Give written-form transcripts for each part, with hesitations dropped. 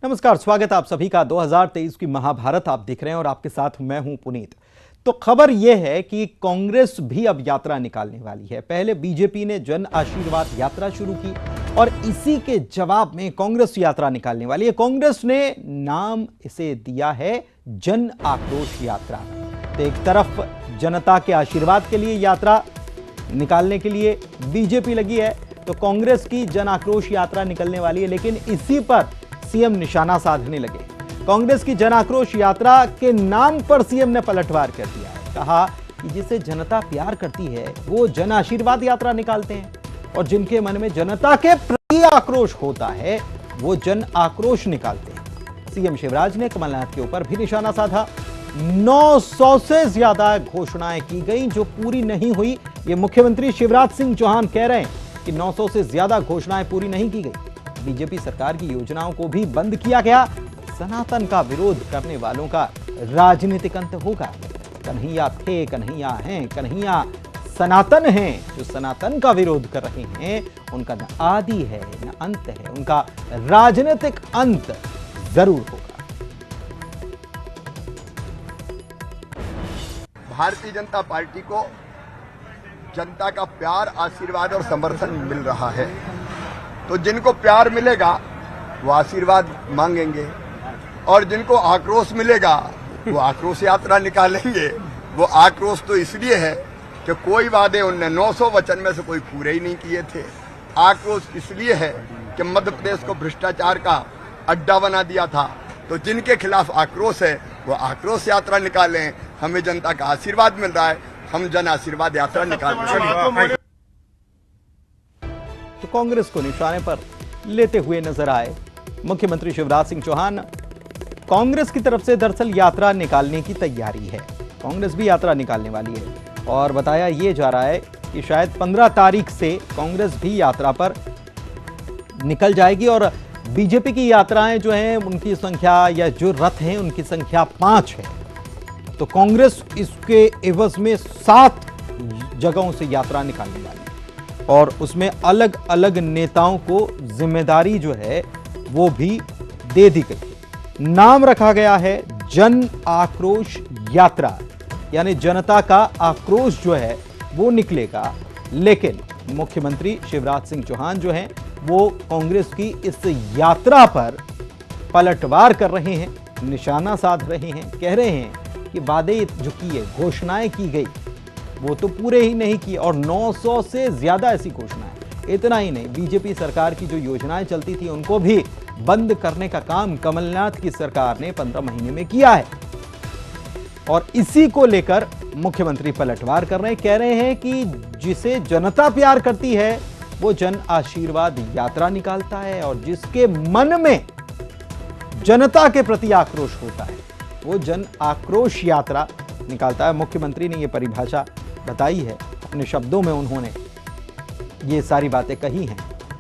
नमस्कार, स्वागत है आप सभी का। 2023 की महाभारत आप देख रहे हैं और आपके साथ मैं हूं पुनीत। तो खबर यह है कि कांग्रेस भी अब यात्रा निकालने वाली है। पहले बीजेपी ने जन आशीर्वाद यात्रा शुरू की और इसी के जवाब में कांग्रेस यात्रा निकालने वाली है। कांग्रेस ने नाम इसे दिया है जन आक्रोश यात्रा। तो एक तरफ जनता के आशीर्वाद के लिए यात्रा निकालने के लिए बीजेपी लगी है, तो कांग्रेस की जन आक्रोश यात्रा निकलने वाली है। लेकिन इसी पर सीएम निशाना साधने लगे। कांग्रेस की जन आक्रोश यात्रा के नाम पर सीएम ने पलटवार कर दिया है। कहा कि जिसे जनता प्यार करती है वो जन आशीर्वाद यात्रा निकालते हैं और जिनके मन में जनता के प्रति आक्रोश होता है वो जन आक्रोश निकालते हैं। सीएम शिवराज ने कमलनाथ के ऊपर भी निशाना साधा। 900 से ज्यादा घोषणाएं की गई जो पूरी नहीं हुई। ये मुख्यमंत्री शिवराज सिंह चौहान कह रहे हैं कि 900 से ज्यादा घोषणाएं पूरी नहीं की गई। बीजेपी सरकार की योजनाओं को भी बंद किया गया। सनातन का विरोध करने वालों का राजनीतिक अंत होगा। कन्हैया थे, कन्हैया हैं, कन्हैया सनातन हैं। जो सनातन का विरोध कर रहे हैं उनका न आदि है न अंत है, उनका राजनीतिक अंत जरूर होगा। भारतीय जनता पार्टी को जनता का प्यार, आशीर्वाद और समर्थन मिल रहा है, तो जिनको प्यार मिलेगा वो आशीर्वाद मांगेंगे और जिनको आक्रोश मिलेगा वो आक्रोश यात्रा निकालेंगे। वो आक्रोश तो इसलिए है कि कोई वादे उनने 900 वचन में से कोई पूरे ही नहीं किए थे। आक्रोश इसलिए है कि मध्य प्रदेश को भ्रष्टाचार का अड्डा बना दिया था, तो जिनके खिलाफ आक्रोश है वो आक्रोश यात्रा निकालें। हमें जनता का आशीर्वाद मिल रहा है, हम जन आशीर्वाद यात्रा निकाल रहे हैं। तो कांग्रेस को निशाने पर लेते हुए नजर आए मुख्यमंत्री शिवराज सिंह चौहान। कांग्रेस की तरफ से दरअसल यात्रा निकालने की तैयारी है। कांग्रेस भी यात्रा निकालने वाली है और बताया ये जा रहा है कि शायद 15 तारीख से कांग्रेस भी यात्रा पर निकल जाएगी और बीजेपी की यात्राएं जो हैं उनकी संख्या या जो रथ हैं उनकी संख्या 5 है। तो कांग्रेस इसके एवज में 7 जगहों से यात्रा निकालने वाली है और उसमें अलग अलग नेताओं को जिम्मेदारी जो है वो भी दे दी गई। नाम रखा गया है जन आक्रोश यात्रा, यानी जनता का आक्रोश जो है वो निकलेगा। लेकिन मुख्यमंत्री शिवराज सिंह चौहान जो हैं वो कांग्रेस की इस यात्रा पर पलटवार कर रहे हैं, निशाना साध रहे हैं। कह रहे हैं कि वादे जो किए, घोषणाएं की गई वो तो पूरे ही नहीं किए और 900 से ज्यादा ऐसी घोषणाएं। इतना ही नहीं, बीजेपी सरकार की जो योजनाएं चलती थी उनको भी बंद करने का काम कमलनाथ की सरकार ने 15 महीने में किया है और इसी को लेकर मुख्यमंत्री पलटवार कर रहे हैं। कह रहे हैं कि जिसे जनता प्यार करती है वो जन आशीर्वाद यात्रा निकालता है और जिसके मन में जनता के प्रति आक्रोश होता है वो जन आक्रोश यात्रा निकालता है। मुख्यमंत्री ने यह परिभाषा बताई है, अपने शब्दों में उन्होंने ये सारी बातें कही हैं।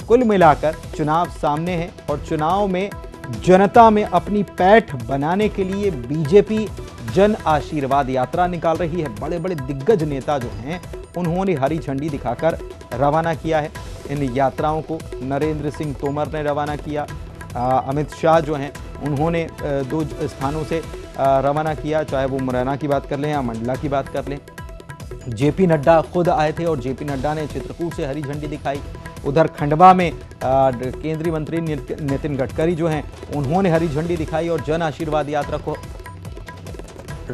कुल मिलाकर चुनाव सामने है और चुनाव में जनता में अपनी पैठ बनाने के लिए बीजेपी जन आशीर्वाद यात्रा निकाल रही है। बड़े बड़े दिग्गज नेता जो हैं उन्होंने हरी झंडी दिखाकर रवाना किया है इन यात्राओं को। नरेंद्र सिंह तोमर ने रवाना किया, अमित शाह जो हैं उन्होंने 2 स्थानों से रवाना किया, चाहे वो मुरैना की बात कर लें या मंडला की बात कर लें। जेपी नड्डा खुद आए थे और जेपी नड्डा ने चित्रकूट से हरी झंडी दिखाई। उधर खंडवा में केंद्रीय मंत्री नितिन गडकरी जो हैं उन्होंने हरी झंडी दिखाई और जन आशीर्वाद यात्रा को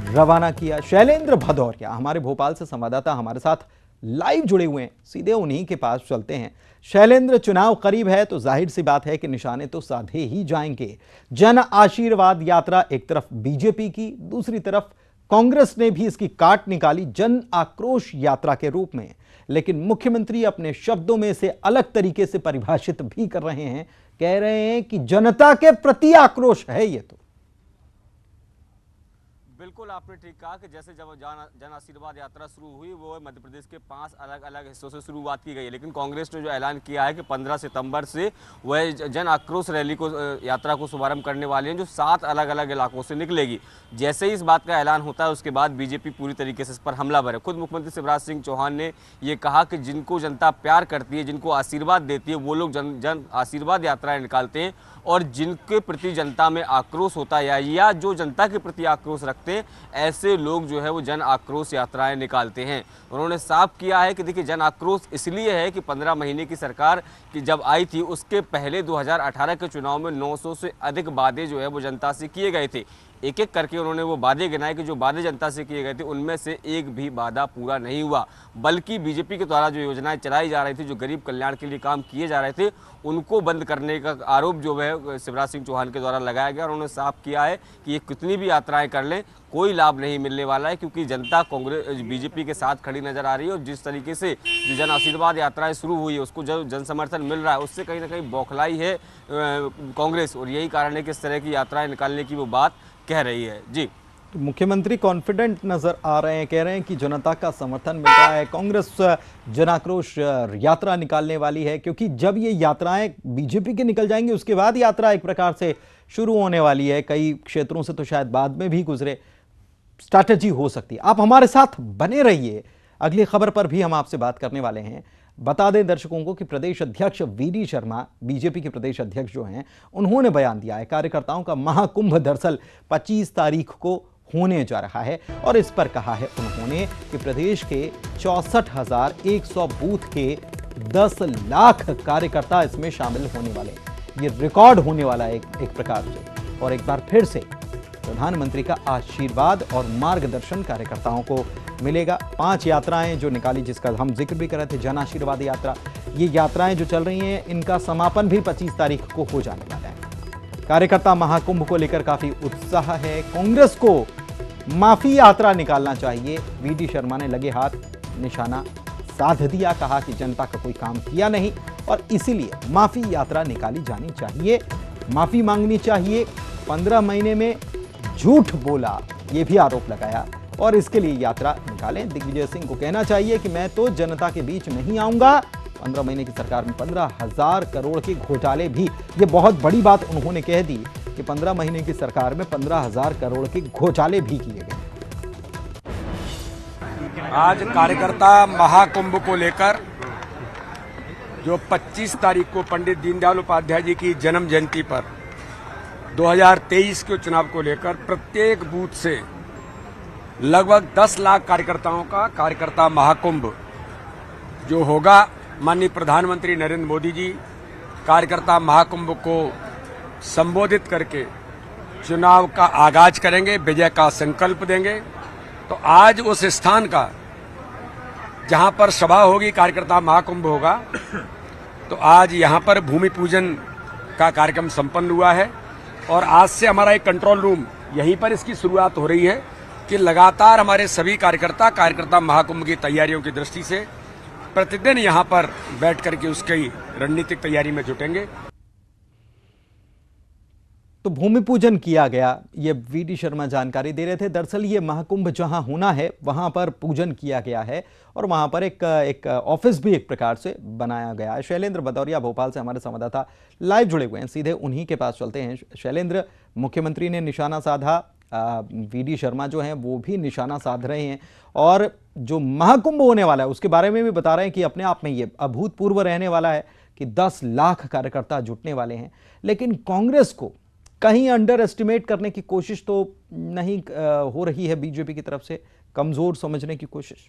रवाना किया। शैलेंद्र भदौरिया हमारे भोपाल से संवाददाता हमारे साथ लाइव जुड़े हुए हैं, सीधे उन्हीं के पास चलते हैं। शैलेंद्र, चुनाव करीब है तो जाहिर सी बात है कि निशाने तो साधे ही जाएंगे। जन आशीर्वाद यात्रा एक तरफ बीजेपी की, दूसरी तरफ कांग्रेस ने भी इसकी काट निकाली जन आक्रोश यात्रा के रूप में। लेकिन मुख्यमंत्री अपने शब्दों में इसे अलग तरीके से परिभाषित भी कर रहे हैं। कह रहे हैं कि जनता के प्रति आक्रोश है ये। तो बिल्कुल आपने ठीक कहा कि जैसे जब जन आशीर्वाद यात्रा शुरू हुई वो मध्य प्रदेश के 5 अलग अलग हिस्सों से शुरुआत की गई है, लेकिन कांग्रेस ने जो ऐलान किया है कि 15 सितंबर से वह जन आक्रोश रैली को यात्रा को शुभारंभ करने वाले हैं जो 7 अलग अलग इलाकों से निकलेगी। जैसे ही इस बात का ऐलान होता है उसके बाद बीजेपी पूरी तरीके से इस पर हमलावर है। खुद मुख्यमंत्री शिवराज सिंह चौहान ने ये कहा कि जिनको जनता प्यार करती है, जिनको आशीर्वाद देती है, वो लोग जन आशीर्वाद यात्राएं निकालते हैं और जिनके प्रति जनता में आक्रोश होता है या जो जनता के प्रति आक्रोश रखते हैं, ऐसे लोग जो है वो जन आक्रोश यात्राएं निकालते हैं। उन्होंने साफ किया है कि देखिए जन आक्रोश इसलिए है कि 15 महीने की सरकार की जब आई थी उसके पहले 2018 के चुनाव में 900 से अधिक वादे जो है वो जनता से किए गए थे। एक एक करके उन्होंने वो वादे गिनाए कि जो वादे जनता से किए गए थे उनमें से एक भी वादा पूरा नहीं हुआ, बल्कि बीजेपी के द्वारा जो योजनाएं चलाई जा रही थी, जो गरीब कल्याण के लिए काम किए जा रहे थे, उनको बंद करने का आरोप जो है शिवराज सिंह चौहान के द्वारा लगाया गया। और उन्होंने साफ किया है कि ये कितनी भी यात्राएं कर लें कोई लाभ नहीं मिलने वाला है, क्योंकि जनता कांग्रेस बीजेपी के साथ खड़ी नजर आ रही है। और जिस तरीके से जो जन आशीर्वाद यात्राएं शुरू हुई है उसको जो जन समर्थन मिल रहा है उससे कहीं ना कहीं बौखलाई है कांग्रेस, और यही कारण है कि इस तरह की यात्राएं निकालने की वो बात कह रही है। जी, तो मुख्यमंत्री कॉन्फिडेंट नजर आ रहे हैं, कह रहे हैं कि जनता का समर्थन मिल रहा है, कांग्रेस जन आक्रोश यात्रा निकालने वाली है, क्योंकि जब ये यात्राएं बीजेपी के निकल जाएंगी उसके बाद यात्रा एक प्रकार से शुरू होने वाली है। कई क्षेत्रों से तो शायद बाद में भी गुजरे, स्ट्रैटेजी हो सकती है। आप हमारे साथ बने रहिए, अगली खबर पर भी हम आपसे बात करने वाले हैं। बता दें दर्शकों को कि प्रदेश अध्यक्ष वीडी शर्मा, बीजेपी के प्रदेश अध्यक्ष जो हैं, उन्होंने बयान दिया है कार्यकर्ताओं का महाकुंभ दरअसल 25 तारीख को होने जा रहा है। और इस पर कहा है उन्होंने कि प्रदेश के 64,100 बूथ के 10 लाख कार्यकर्ता इसमें शामिल होने वाले हैं। ये रिकॉर्ड होने वाला है एक प्रकार से। और एक बार फिर से प्रधानमंत्री का आशीर्वाद और मार्गदर्शन कार्यकर्ताओं को मिलेगा। 5 यात्राएं जो निकाली, जिसका हम जिक्र भी कर रहे थे, जन आशीर्वाद यात्रा, ये यात्राएं जो चल रही हैं इनका समापन भी 25 तारीख को हो जाने वाला है। कार्यकर्ता महाकुंभ को लेकर काफी उत्साह है। कांग्रेस को माफी यात्रा निकालना चाहिए। वीडी शर्मा ने लगे हाथ निशाना साध दिया, कहा कि जनता का कोई काम किया नहीं और इसीलिए माफी यात्रा निकाली जानी चाहिए, माफी मांगनी चाहिए। 15 महीने में झूठ बोला, ये भी आरोप लगाया और इसके लिए यात्रा निकालें। दिग्विजय सिंह को कहना चाहिए कि मैं तो जनता के बीच नहीं आऊंगा। 15 महीने की सरकार में 15,000 करोड़ के घोटाले भी, ये बहुत बड़ी बात उन्होंने कह दी कि 15 महीने की सरकार में 15,000 करोड़ के घोटाले भी किए गए। आज कार्यकर्ता महाकुंभ को लेकर जो 25 तारीख को पंडित दीनदयाल उपाध्याय जी की जन्म जयंती पर 2023 के चुनाव को लेकर प्रत्येक बूथ से लगभग 10 लाख कार्यकर्ताओं का कार्यकर्ता महाकुंभ जो होगा, माननीय प्रधानमंत्री नरेंद्र मोदी जी कार्यकर्ता महाकुंभ को संबोधित करके चुनाव का आगाज करेंगे, विजय का संकल्प देंगे। तो आज उस स्थान का जहां पर सभा होगी, कार्यकर्ता महाकुंभ होगा, तो आज यहां पर भूमि पूजन का कार्यक्रम संपन्न हुआ है और आज से हमारा एक कंट्रोल रूम यहीं पर इसकी शुरुआत हो रही है कि लगातार हमारे सभी कार्यकर्ता महाकुंभ की तैयारियों की दृष्टि से प्रतिदिन यहां पर बैठ करके उसकी रणनीतिक तैयारी में जुटेंगे। तो भूमि पूजन किया गया, ये वीडी शर्मा जानकारी दे रहे थे। दरअसल ये महाकुंभ जहां होना है वहां पर पूजन किया गया है और वहां पर एक ऑफिस भी एक प्रकार से बनाया गया है। शैलेंद्र भदौरिया भोपाल से हमारे संवाददाता लाइव जुड़े हुए हैं, सीधे उन्हीं के पास चलते हैं। शैलेंद्र, मुख्यमंत्री ने निशाना साधा, वीडी शर्मा जो हैं वो भी निशाना साध रहे हैं और जो महाकुंभ होने वाला है उसके बारे में भी बता रहे हैं कि अपने आप में ये अभूतपूर्व रहने वाला है कि 10 लाख कार्यकर्ता जुटने वाले हैं। लेकिन कांग्रेस को कहीं अंडर एस्टिमेट करने की कोशिश तो नहीं हो रही है बीजेपी की तरफ से, कमजोर समझने की कोशिश?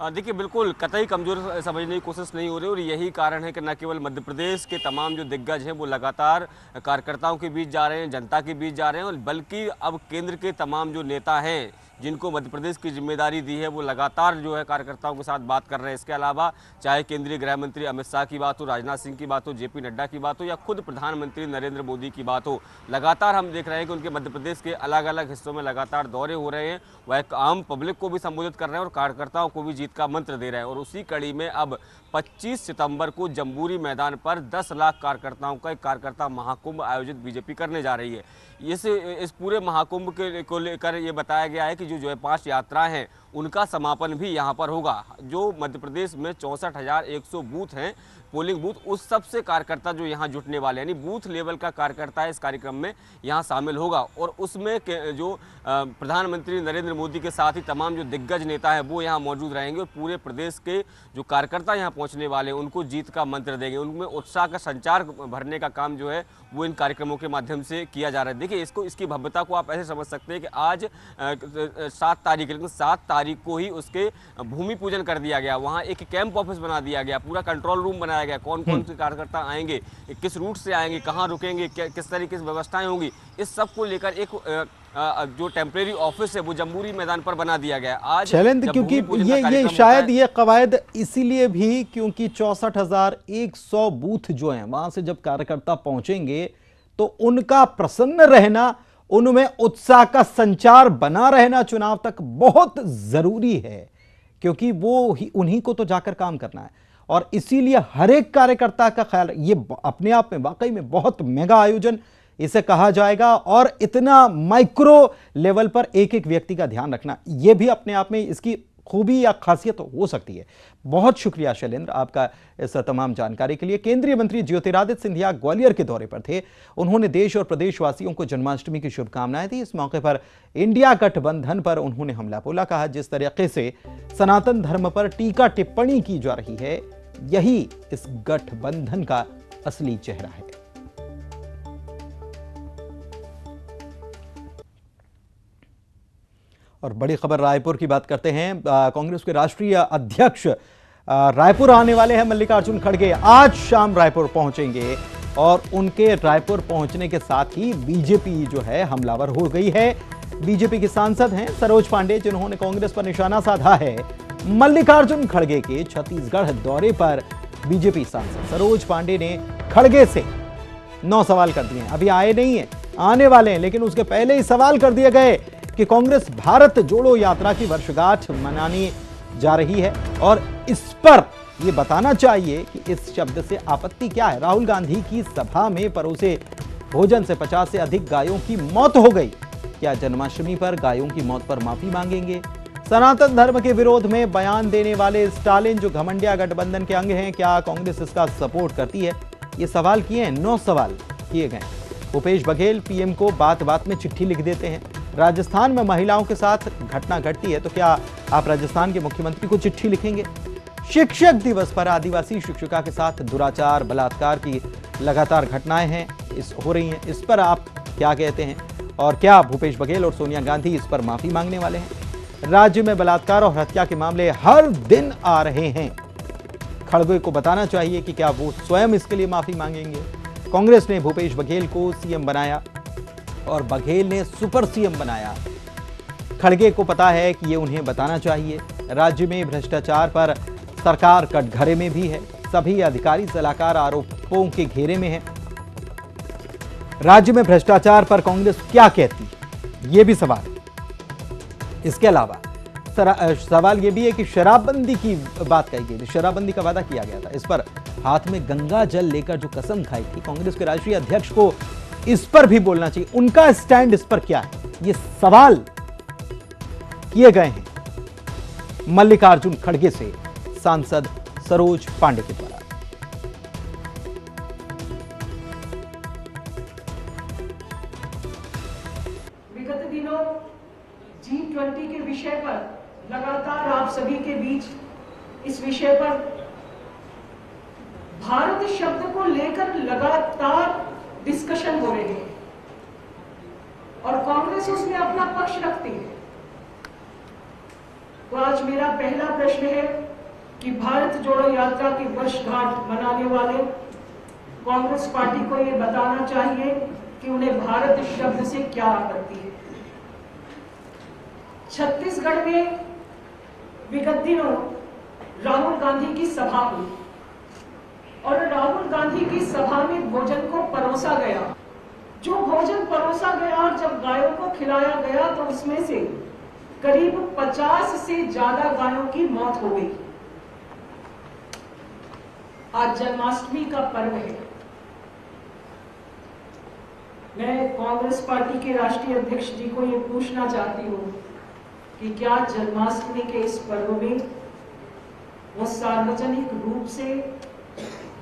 देखिए, बिल्कुल कतई कमजोर समझने की कोशिश नहीं हो रही और यही कारण है कि न केवल मध्य प्रदेश के तमाम जो दिग्गज हैं वो लगातार कार्यकर्ताओं के बीच जा रहे हैं, जनता के बीच जा रहे हैं, और बल्कि अब केंद्र के तमाम जो नेता हैं जिनको मध्य प्रदेश की जिम्मेदारी दी है वो लगातार जो है कार्यकर्ताओं के साथ बात कर रहे हैं। इसके अलावा चाहे केंद्रीय गृह मंत्री अमित शाह की बात हो, राजनाथ सिंह की बात हो, जेपी नड्डा की बात हो या खुद प्रधानमंत्री नरेंद्र मोदी की बात हो, लगातार हम देख रहे हैं कि उनके मध्य प्रदेश के अलग अलग हिस्सों में लगातार दौरे हो रहे हैं। वह एक आम पब्लिक को भी संबोधित कर रहे हैं और कार्यकर्ताओं को भी जीत का मंत्र दे रहे हैं। और उसी कड़ी में अब 25 सितंबर को जम्बूरी मैदान पर 10 लाख कार्यकर्ताओं का एक कार्यकर्ता महाकुंभ आयोजित बीजेपी करने जा रही है। इस पूरे महाकुंभ को लेकर ये बताया गया है कि जो है 5 यात्राएं हैं उनका समापन भी यहाँ पर होगा। जो मध्य प्रदेश में 64,100 बूथ हैं, पोलिंग बूथ, उस सबसे कार्यकर्ता जो यहाँ जुटने वाले हैं, यानी बूथ लेवल का कार्यकर्ता इस कार्यक्रम में यहाँ शामिल होगा। और उसमें जो प्रधानमंत्री नरेंद्र मोदी के साथ ही तमाम जो दिग्गज नेता हैं वो यहाँ मौजूद रहेंगे और पूरे प्रदेश के जो कार्यकर्ता यहाँ पहुँचने वाले हैं उनको जीत का मंत्र देंगे। उनमें उत्साह का संचार भरने का काम जो है वो इन कार्यक्रमों के माध्यम से किया जा रहा है। देखिए, इसकी भव्यता को आप ऐसे समझ सकते हैं कि आज 7 तारीख, लेकिन 7 तारीख को ही उसके भूमि पूजन कर दिया गया। वहाँ एक कैंप ऑफिस बना दिया गया, पूरा कंट्रोल रूम बनाया गया। कौन कौन से कार्यकर्ता आएंगे, किस रूट से आएंगे, कहाँ रुकेंगे, किस तरीके से व्यवस्थाएं होंगी, इस सब को लेकर एक जो टेम्परेरी ऑफिस है वो जम्बूरी मैदान पर बना दिया गया आज शैलेंद्र, क्योंकि ये शायद ये कवायद इसीलिए भी क्योंकि 64,100 बूथ जो हैं वहां से जब कार्यकर्ता पहुंचेंगे तो उनका प्रसन्न रहना, उनमें उत्साह का संचार बना रहना चुनाव तक बहुत जरूरी है, क्योंकि वो उन्हीं को तो जाकर काम करना है। और इसीलिए हर एक कार्यकर्ता का ख्याल, ये अपने आप में वाकई में बहुत मेगा आयोजन इसे कहा जाएगा। और इतना माइक्रो लेवल पर एक एक व्यक्ति का ध्यान रखना, यह भी अपने आप में इसकी खूबी या खासियत हो सकती है। बहुत शुक्रिया शैलेंद्र आपका इस तमाम जानकारी के लिए। केंद्रीय मंत्री ज्योतिरादित्य सिंधिया ग्वालियर के दौरे पर थे। उन्होंने देश और प्रदेशवासियों को जन्माष्टमी की शुभकामनाएं दी। इस मौके पर इंडिया गठबंधन पर उन्होंने हमला बोला। कहा, जिस तरीके से सनातन धर्म पर टीका टिप्पणी की जा रही है, यही इस गठबंधन का असली चेहरा है। और बड़ी खबर रायपुर की बात करते हैं। कांग्रेस के राष्ट्रीय अध्यक्ष रायपुर आने वाले हैं। मल्लिकार्जुन खड़गे आज शाम रायपुर पहुंचेंगे और उनके रायपुर पहुंचने के साथ ही बीजेपी जो है हमलावर हो गई है। बीजेपी की सांसद हैं सरोज पांडे, जिन्होंने कांग्रेस पर निशाना साधा है। मल्लिकार्जुन खड़गे के छत्तीसगढ़ दौरे पर बीजेपी सांसद सरोज पांडे ने खड़गे से 9 सवाल कर दिए हैं। अभी आए नहीं है, आने वाले हैं, लेकिन उसके पहले ही सवाल कर दिए गए कि कांग्रेस भारत जोड़ो यात्रा की वर्षगांठ मनाने जा रही है और इस पर यह बताना चाहिए कि इस शब्द से आपत्ति क्या है। राहुल गांधी की सभा में परोसे भोजन से 50 से अधिक गायों की मौत हो गई। क्या जन्माष्टमी पर गायों की मौत पर माफी मांगेंगे? सनातन धर्म के विरोध में बयान देने वाले स्टालिन जो घमंडिया गठबंधन के अंग हैं, क्या कांग्रेस इसका सपोर्ट करती है? ये सवाल किए हैं, 9 सवाल किए गए। भूपेश बघेल पीएम को बात बात में चिट्ठी लिख देते हैं। राजस्थान में महिलाओं के साथ घटना घटती है तो क्या आप राजस्थान के मुख्यमंत्री को चिट्ठी लिखेंगे? शिक्षक दिवस पर आदिवासी शिक्षिका के साथ दुराचार बलात्कार की लगातार घटनाएं हो रही हैं, इस पर आप क्या कहते हैं? और क्या भूपेश बघेल और सोनिया गांधी इस पर माफी मांगने वाले हैं? राज्य में बलात्कार और हत्या के मामले हर दिन आ रहे हैं। खड़गे को बताना चाहिए कि क्या वो स्वयं इसके लिए माफी मांगेंगे? कांग्रेस ने भूपेश बघेल को सीएम बनाया और बघेल ने सुपर सीएम बनाया। खड़गे को पता है कि ये उन्हें बताना चाहिए। राज्य में भ्रष्टाचार पर सरकार कटघरे में भी है। सभी अधिकारी सलाहकार आरोपों के घेरे में है। राज्य में भ्रष्टाचार पर कांग्रेस क्या कहती है, ये भी सवाल। इसके अलावा सवाल यह भी है कि शराबबंदी की बात कही गई थी, शराबबंदी का वादा किया गया था, इस पर हाथ में गंगा जल लेकर जो कसम खाई थी, कांग्रेस के राष्ट्रीय अध्यक्ष को इस पर भी बोलना चाहिए। उनका स्टैंड इस पर क्या है, ये सवाल किए गए हैं मल्लिकार्जुन खड़गे से सांसद सरोज पांडे के द्वारा। विगत दिनों G20 के विषय पर लगातार आप सभी के बीच इस विषय पर भारत शब्द को लेकर लगातार डिस्कशन हो रहे हैं और कांग्रेस उसमें अपना पक्ष रखती है। तो आज मेरा पहला प्रश्न है कि भारत जोड़ो यात्रा की वर्षगांठ मनाने वाले कांग्रेस पार्टी को यह बताना चाहिए कि उन्हें भारत शब्द से क्या आपत्ति है। छत्तीसगढ़ में विगत दिनों राहुल गांधी की सभा हुई और राहुल गांधी की सभा में भोजन को परोसा गया। जो भोजन परोसा गया और जब गायों को खिलाया गया तो उसमें से करीब 50 से ज्यादा गायों की मौत हो गई। आज जन्माष्टमी का पर्व है। मैं कांग्रेस पार्टी के राष्ट्रीय अध्यक्ष जी को ये पूछना चाहती हूँ कि क्या जन्माष्टमी के इस पर्व में वो सार्वजनिक रूप से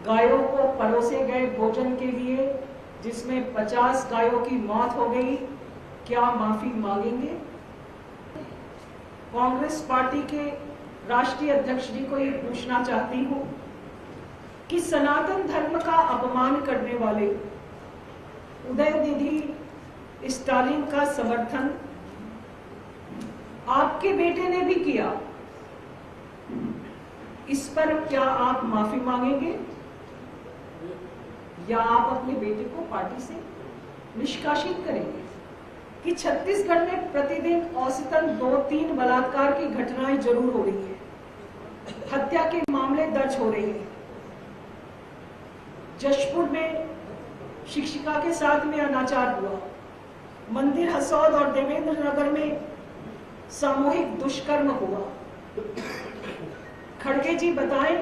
गायों को परोसे गए भोजन के लिए जिसमें 50 गायों की मौत हो गई, क्या माफी मांगेंगे? कांग्रेस पार्टी के राष्ट्रीय अध्यक्ष जी को ये पूछना चाहती हूं कि सनातन धर्म का अपमान करने वाले उदयनिधि स्टालिन का समर्थन आपके बेटे ने भी किया, इस पर क्या आप माफी मांगेंगे या आप अपने बेटे को पार्टी से निष्कासित करेंगे? कि छत्तीसगढ़ में प्रतिदिन औसतन 2-3 बलात्कार की घटनाएं जरूर हो रही है, हत्या के मामले दर्ज हो रहे हैं। जशपुर में शिक्षिका के साथ में अनाचार हुआ, मंदिर हसौद और देवेंद्र नगर में सामूहिक दुष्कर्म हुआ। खड़गे जी बताएं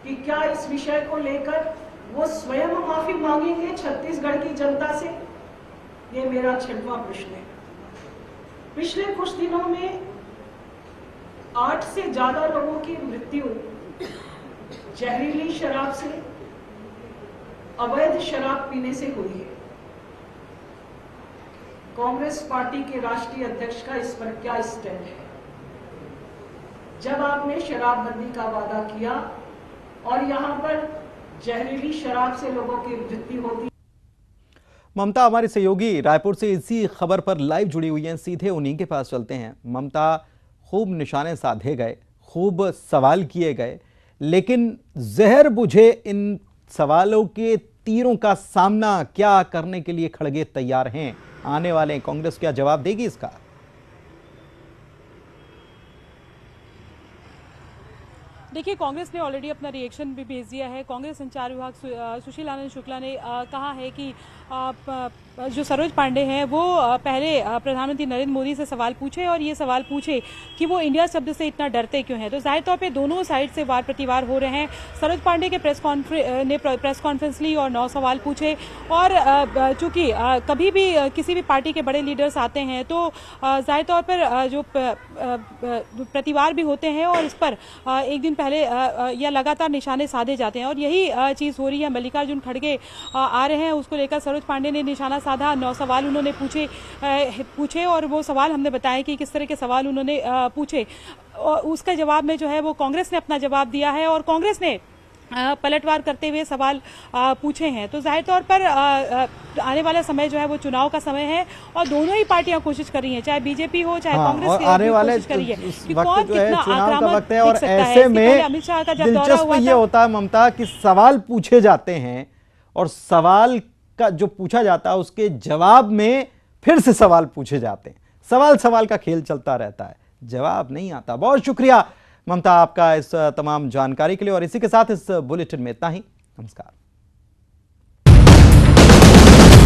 कि क्या इस विषय को लेकर वो स्वयं माफी मांगेंगे छत्तीसगढ़ की जनता से? ये मेरा 6वां प्रश्न है। पिछले कुछ दिनों में 8 से ज्यादा लोगों की मृत्यु जहरीली शराब से, अवैध शराब पीने से हुई है। कांग्रेस पार्टी के राष्ट्रीय अध्यक्ष का इस पर क्या स्टैंड है? जब आपने शराबबंदी का वादा किया और यहां पर जहरीली शराब से लोगों की मृत्यु होती। ममता हमारी सहयोगी रायपुर से इसी खबर पर लाइव जुड़ी हुई हैं, सीधे उन्हीं के पास चलते हैं। ममता, खूब निशाने साधे गए, खूब सवाल किए गए, लेकिन जहर बुझे इन सवालों के तीरों का सामना क्या करने के लिए खड़गे तैयार हैं? आने वाले कांग्रेस क्या जवाब देगी इसका? देखिए, कांग्रेस ने ऑलरेडी अपना रिएक्शन भी भेज दिया है। कांग्रेस संचार विभाग सुशील आनंद शुक्ला ने कहा है कि जो सरोज पांडे हैं वो पहले प्रधानमंत्री नरेंद्र मोदी से सवाल पूछे और ये सवाल पूछे कि वो इंडिया शब्द से इतना डरते क्यों हैं। तो जाहिर तौर पे दोनों साइड से वार प्रतिवार हो रहे हैं। सरोज पांडे के प्रेस कॉन्फ्रेंस ली और 9 सवाल पूछे और चूंकि कभी भी किसी भी पार्टी के बड़े लीडर्स आते हैं तो जाहिर तौर पर जो प्रतिवार भी होते हैं और इस पर एक दिन पहले या लगातार निशाने साधे जाते हैं और यही चीज़ हो रही है। मल्लिकार्जुन खड़गे आ रहे हैं, उसको लेकर सरोज पांडे ने निशाना साधा। 9 सवाल उन्होंने पूछे और वो सवाल हमने बताया कि किस तरह के सवाल उन्होंने पूछे और उसका जवाब में जो है वो कांग्रेस ने अपना जवाब दिया है और कांग्रेस ने पलटवार करते हुए सवाल पूछे हैं। तो जाहिर तौर पर आने वाला समय जो है वो चुनाव का समय है और दोनों ही पार्टियां कोशिश कर रही हैं, चाहे बीजेपी हो चाहे कांग्रेस और आने वाले कोशिश कर रही है कि वक्त कौन जो है कितना चुनाव का वक्त है और दिख सकता है। ऐसे में अमित शाह का जब दौरा दिलचस्प हुआ ये था होता है ममता कि सवाल पूछे जाते हैं और सवाल का जो पूछा जाता है उसके जवाब में फिर से सवाल पूछे जाते हैं। सवाल का खेल चलता रहता है, जवाब नहीं आता। बहुत शुक्रिया ममता आपका इस तमाम जानकारी के लिए और इसी के साथ इस बुलेटिन में इतना ही। नमस्कार।